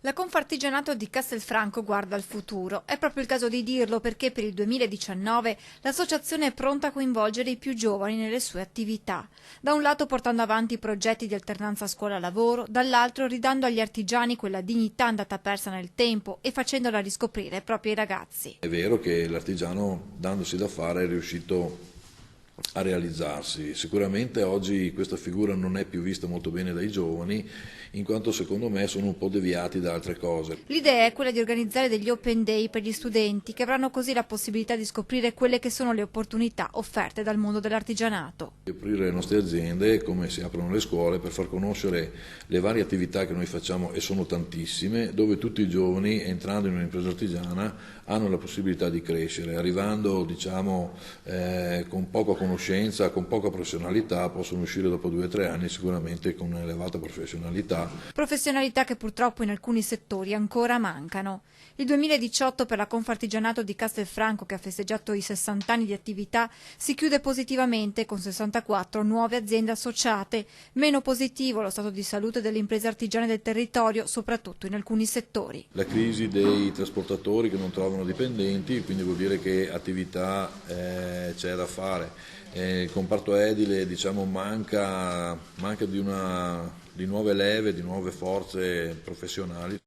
La Confartigianato di Castelfranco guarda al futuro. È proprio il caso di dirlo perché per il 2019 l'associazione è pronta a coinvolgere i più giovani nelle sue attività. Da un lato portando avanti progetti di alternanza scuola-lavoro, dall'altro ridando agli artigiani quella dignità andata persa nel tempo e facendola riscoprire proprio ai ragazzi. È vero che l'artigiano, dandosi da fare, è riuscito a realizzarsi. Sicuramente oggi questa figura non è più vista molto bene dai giovani, in quanto secondo me sono un po' deviati da altre cose. L'idea è quella di organizzare degli open day per gli studenti che avranno così la possibilità di scoprire quelle che sono le opportunità offerte dal mondo dell'artigianato. Aprire le nostre aziende come si aprono le scuole per far conoscere le varie attività che noi facciamo, e sono tantissime, dove tutti i giovani, entrando in un'impresa artigiana, hanno la possibilità di crescere, arrivando con poca conoscenza, con poca professionalità, possono uscire dopo 2 o 3 anni sicuramente con un'elevata professionalità. Professionalità che purtroppo in alcuni settori ancora mancano. Il 2018 per la Confartigianato di Castelfranco, che ha festeggiato i 60 anni di attività, si chiude positivamente con 64 nuove aziende associate. Meno positivo lo stato di salute delle imprese artigiane del territorio, soprattutto in alcuni settori. La crisi dei trasportatori che non trovano dipendenti, quindi vuol dire che attività c'è da fare. Il comparto edile, diciamo, manca di nuove leve, di nuove forze professionali.